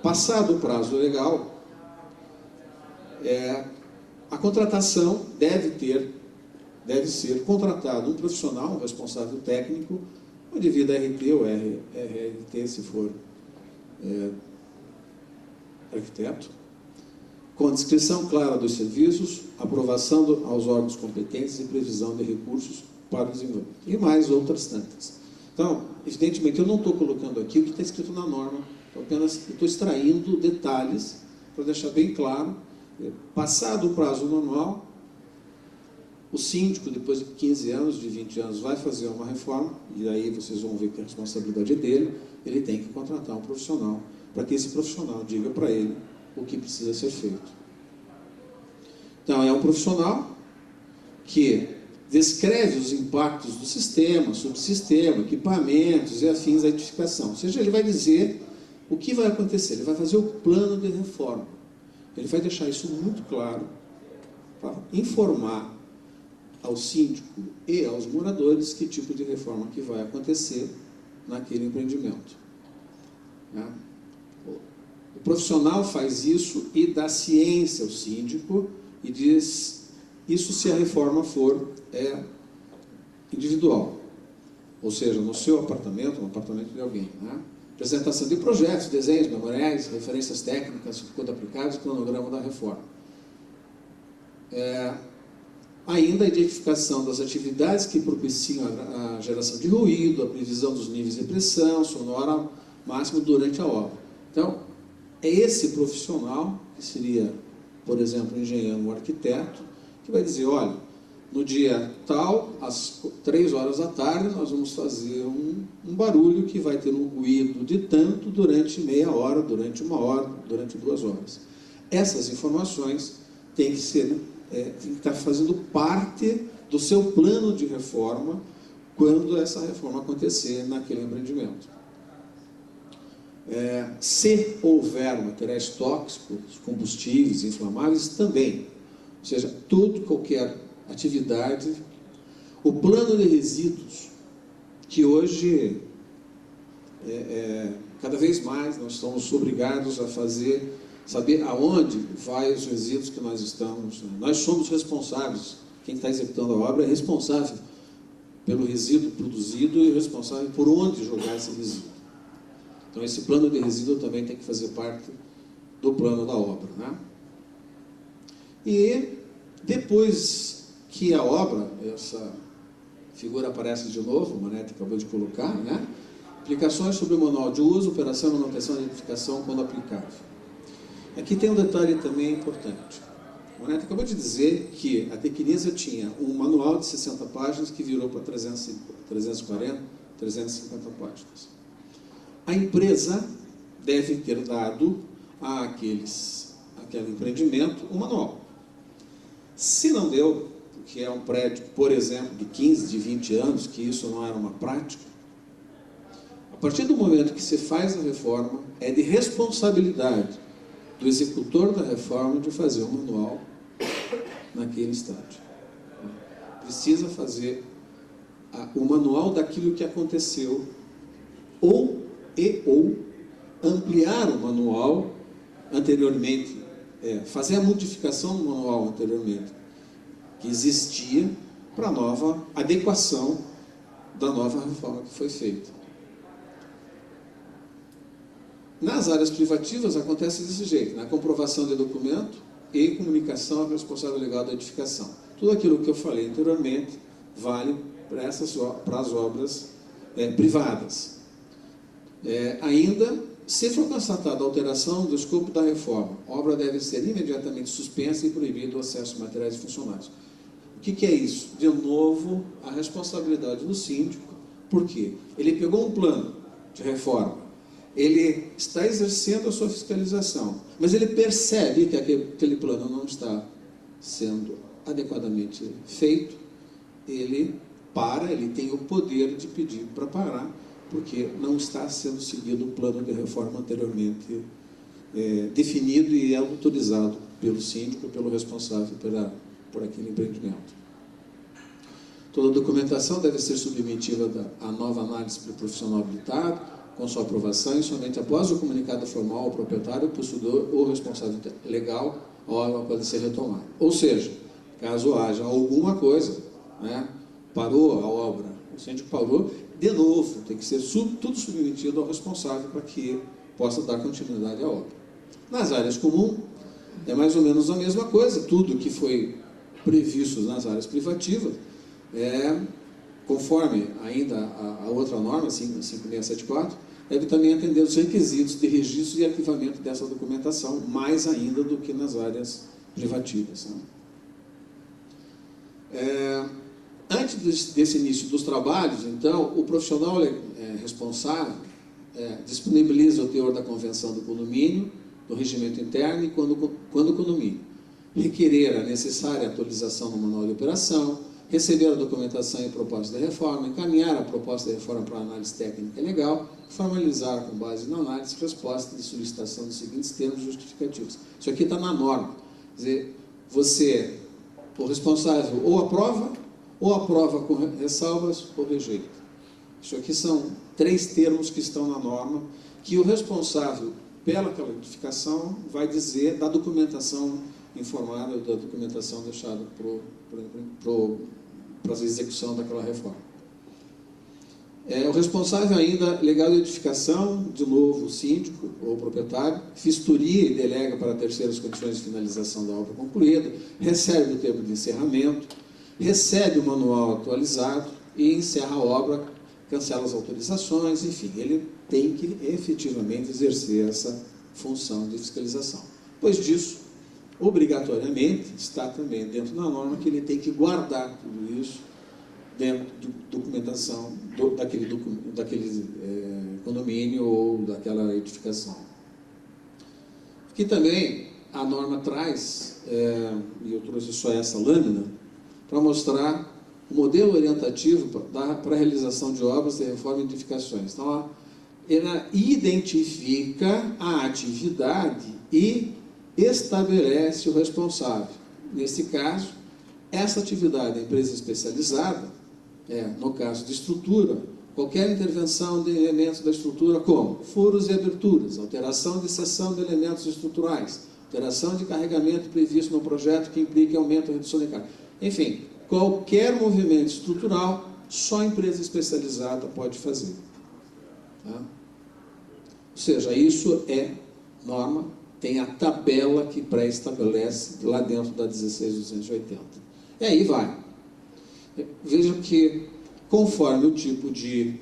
Passado o prazo legal, a contratação deve ser contratado um profissional, um responsável técnico, ou devido a RT ou RRT, se for arquiteto, com descrição clara dos serviços, aprovação aos órgãos competentes e previsão de recursos para o desenvolvimento. E mais outras tantas. Então, evidentemente, eu não estou colocando aqui o que está escrito na norma, apenas estou extraindo detalhes para deixar bem claro. Passado o prazo normal, O síndico, depois de 15 anos, de 20 anos, vai fazer uma reforma, e aí vocês vão ver que a responsabilidade é dele, ele tem que contratar um profissional, para que esse profissional diga para ele o que precisa ser feito. Então, é um profissional que descreve os impactos do sistema, subsistema, equipamentos e afins da edificação. Ou seja, ele vai dizer o que vai acontecer, ele vai fazer o plano de reforma. Ele vai deixar isso muito claro para informar ao síndico e aos moradores que tipo de reforma que vai acontecer naquele empreendimento. O profissional faz isso e dá ciência ao síndico e diz isso se a reforma for individual, ou seja, no seu apartamento, no apartamento de alguém. Apresentação de projetos, desenhos, memoriais, referências técnicas, quando aplicados, cronograma da reforma. Ainda a identificação das atividades que propiciam a geração de ruído, a previsão dos níveis de pressão sonora máximo durante a obra. Então, é esse profissional, que seria, por exemplo, um engenheiro, um arquiteto, que vai dizer, olha, no dia tal, às 3 horas da tarde, nós vamos fazer um barulho que vai ter um ruído de tanto durante meia hora, durante 1 hora, durante 2 horas. Essas informações têm que ser... tem que estar fazendo parte do seu plano de reforma quando essa reforma acontecer naquele empreendimento. Se houver materiais tóxicos, combustíveis, inflamáveis, também. Ou seja, qualquer atividade, o plano de resíduos, que hoje, cada vez mais, nós somos obrigados a saber aonde vai os resíduos que nós estamos. Nós somos responsáveis, quem está executando a obra é responsável pelo resíduo produzido e responsável por onde jogar esse resíduo. Então, esse plano de resíduo também tem que fazer parte do plano da obra. E depois que a obra, essa figura aparece de novo, o Manetti acabou de colocar, aplicações sobre o manual de uso, operação, manutenção e edificação quando aplicável. Aqui tem um detalhe também importante. O Manetti acabou de dizer que a Tecnisa tinha um manual de 60 páginas que virou para 340, 350 páginas. A empresa deve ter dado àquele empreendimento um manual. Se não deu, que é um prédio, por exemplo, de 15, de 20 anos, que isso não era uma prática, a partir do momento que se faz a reforma, é de responsabilidade do executor da reforma de fazer o manual naquele estádio. Precisa fazer o manual daquilo que aconteceu ou ampliar o manual anteriormente, fazer a modificação do manual anteriormente que existia para a nova adequação da nova reforma que foi feita. Nas áreas privativas acontece desse jeito, na comprovação de documento e comunicação ao responsável legal da edificação. Tudo aquilo que eu falei anteriormente vale para as obras privadas. Ainda, se for constatada a alteração do escopo da reforma, a obra deve ser imediatamente suspensa e proibido o acesso a materiais e funcionários. O que é isso? De novo, a responsabilidade do síndico, porque ele pegou um plano de reforma, ele está exercendo a sua fiscalização, mas ele percebe que aquele plano não está sendo adequadamente feito, ele tem o poder de pedir para parar, porque não está sendo seguido o plano de reforma anteriormente definido e autorizado pelo síndico, pelo responsável por aquele empreendimento. Toda a documentação deve ser submetida à nova análise pelo profissional habilitado, com sua aprovação, e somente após o comunicado formal ao proprietário, possuidor ou responsável legal, a obra pode ser retomada. Ou seja, caso haja alguma coisa, parou a obra, o síndico parou, de novo, tem que ser tudo submetido ao responsável para que possa dar continuidade à obra. Nas áreas comuns, é mais ou menos a mesma coisa, tudo que foi previsto nas áreas privativas, conforme ainda a outra norma, 5674, deve também atender os requisitos de registro e arquivamento dessa documentação, mais ainda do que nas áreas privativas. Antes desse início dos trabalhos, então, o profissional responsável disponibiliza o teor da convenção do condomínio, do regimento interno, e quando o condomínio requerer a necessária atualização no manual de operação, receber a documentação e proposta de reforma, encaminhar a proposta de reforma para análise técnica e legal, formalizar com base na análise resposta de solicitação dos seguintes termos justificativos. Isso aqui está na norma. Quer dizer, você, o responsável, ou aprova com ressalvas ou rejeita. Isso aqui são 3 termos que estão na norma, que o responsável pela edificação vai dizer da documentação informada, da documentação deixada para a execução daquela reforma. O responsável ainda legal de edificação, de novo o síndico ou o proprietário, vistoria e delega para terceiros condições de finalização da obra concluída, recebe o termo de encerramento, recebe o manual atualizado e encerra a obra, cancela as autorizações, enfim, ele tem que efetivamente exercer essa função de fiscalização. Depois disso, obrigatoriamente, está também dentro da norma que ele tem que guardar tudo isso dentro da documentação daquele condomínio ou daquela edificação. Aqui também a norma traz, e eu trouxe só essa lâmina, para mostrar o modelo orientativo para a realização de obras de reforma e edificações. Então, ela identifica a atividade e estabelece o responsável. Nesse caso, essa atividade da empresa especializada, no caso de estrutura, qualquer intervenção de elementos da estrutura, como furos e aberturas, alteração de seção de elementos estruturais, alteração de carregamento previsto no projeto que implique aumento ou redução de carga. Enfim, qualquer movimento estrutural, só a empresa especializada pode fazer. Tá? Ou seja, isso é norma, tem a tabela que pré-estabelece lá dentro da 16.280. E aí vai. Vejam que, conforme o tipo de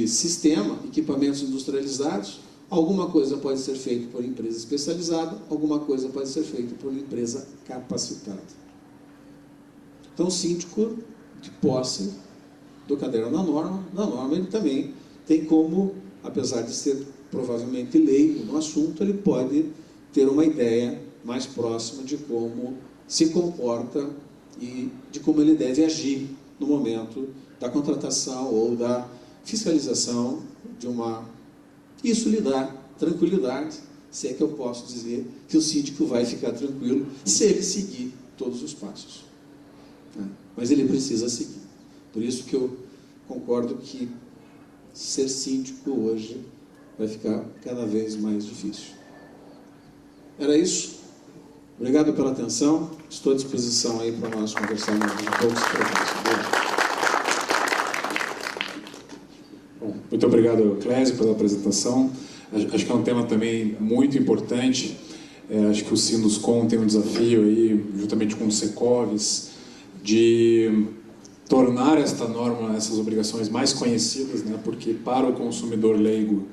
sistema, equipamentos industrializados, alguma coisa pode ser feita por empresa especializada, alguma coisa pode ser feita por empresa capacitada. Então, o síndico de posse do caderno da norma, ele também tem como, apesar de ser provavelmente leigo no assunto, ele pode ter uma ideia mais próxima de como se comporta e de como ele deve agir no momento da contratação ou da fiscalização de uma... Isso lhe dá tranquilidade, se é que eu posso dizer que o síndico vai ficar tranquilo se ele seguir todos os passos. Mas ele precisa seguir. Por isso que eu concordo que ser síndico hoje vai ficar cada vez mais difícil. Era isso. Obrigado pela atenção. Estou à disposição aí para nós conversarmos um pouco sobre isso. Bom, muito obrigado, Clésio, pela apresentação. Acho que é um tema também muito importante. Acho que o Sinduscom tem um desafio aí, juntamente com o Secovis, de tornar esta norma, essas obrigações mais conhecidas, né? Porque para o consumidor leigo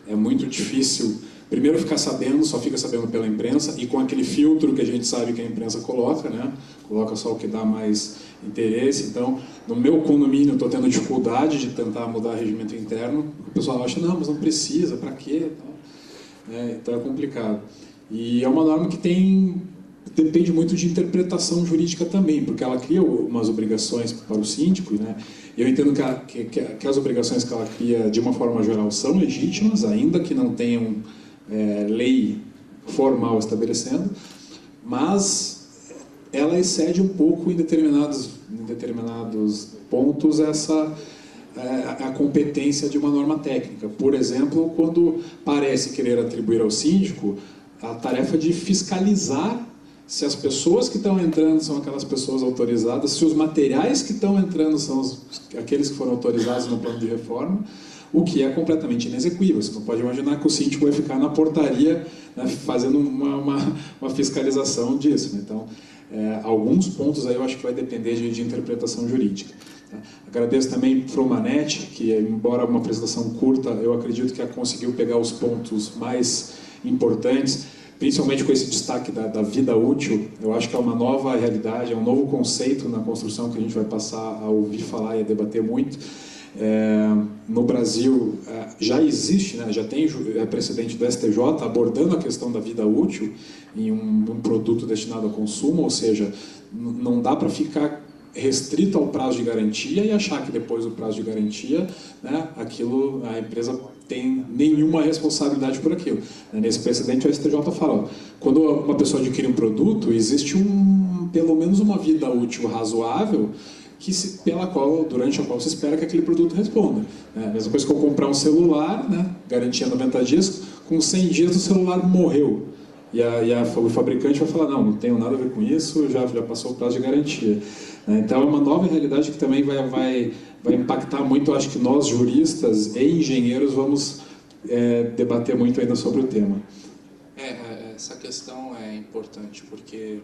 é muito difícil, primeiro ficar sabendo, só fica sabendo pela imprensa, e com aquele filtro que a gente sabe que a imprensa coloca, né? Coloca só o que dá mais interesse. Então, no meu condomínio, eu estou tendo dificuldade de tentar mudar o regimento interno. O pessoal acha, não, mas não precisa, para quê? Então é complicado. E é uma norma que depende muito de interpretação jurídica também, porque ela cria umas obrigações para o síndico, né? Eu entendo que as obrigações que ela cria, de uma forma geral, são legítimas, ainda que não tenham lei formal estabelecendo, mas ela excede um pouco em determinados pontos a competência de uma norma técnica. Por exemplo, quando parece querer atribuir ao síndico a tarefa de fiscalizar se as pessoas que estão entrando são aquelas pessoas autorizadas, se os materiais que estão entrando são aqueles que foram autorizados no plano de reforma, o que é completamente inexequível. Você não pode imaginar que o síndico vai ficar na portaria, né, fazendo uma fiscalização disso. Né? Então, alguns pontos aí eu acho que vai depender de interpretação jurídica. Tá? Agradeço também para o Manete, que embora uma apresentação curta, eu acredito que ela conseguiu pegar os pontos mais importantes. principalmente com esse destaque da vida útil, eu acho que é uma nova realidade, é um novo conceito na construção que a gente vai passar a ouvir falar e a debater muito. No Brasil já existe, né, já tem precedente do STJ abordando a questão da vida útil em um produto destinado ao consumo, ou seja, não dá para ficar restrito ao prazo de garantia e achar que depois do prazo de garantia, né, aquilo, a empresa tem nenhuma responsabilidade por aquilo. Nesse precedente o STJ fala, ó, quando uma pessoa adquire um produto, existe pelo menos uma vida útil razoável durante a qual se espera que aquele produto responda. A mesma coisa que eu comprar um celular, né, garantia 90 dias, com 100 dias o celular morreu. O fabricante vai falar, não tenho nada a ver com isso, já passou o prazo de garantia. Então é uma nova realidade que também vai impactar muito, eu acho que nós juristas e engenheiros vamos debater muito ainda sobre o tema. Essa questão é importante, porque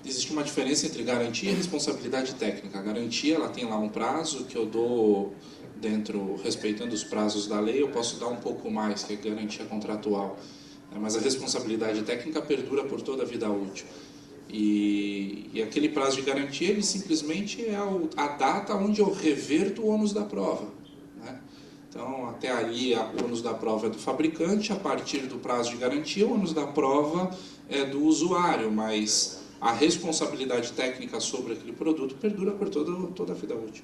existe uma diferença entre garantia e responsabilidade técnica. A garantia, ela tem lá um prazo que eu dou respeitando os prazos da lei, eu posso dar um pouco mais, que é garantia contratual. Mas a responsabilidade técnica perdura por toda a vida útil. E aquele prazo de garantia, ele simplesmente é a data onde eu reverto o ônus da prova, né? Então, até ali, o ônus da prova é do fabricante, a partir do prazo de garantia, o ônus da prova é do usuário, mas a responsabilidade técnica sobre aquele produto perdura por toda a vida útil.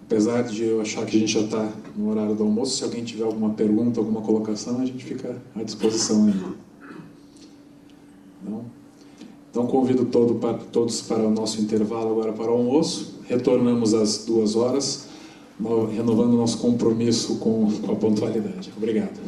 Apesar de eu achar que a gente já está no horário do almoço, se alguém tiver alguma pergunta, alguma colocação, a gente fica à disposição aí. Não? Então convido todos para o nosso intervalo agora para o almoço. Retornamos às 2 horas, renovando o nosso compromisso com a pontualidade. Obrigado.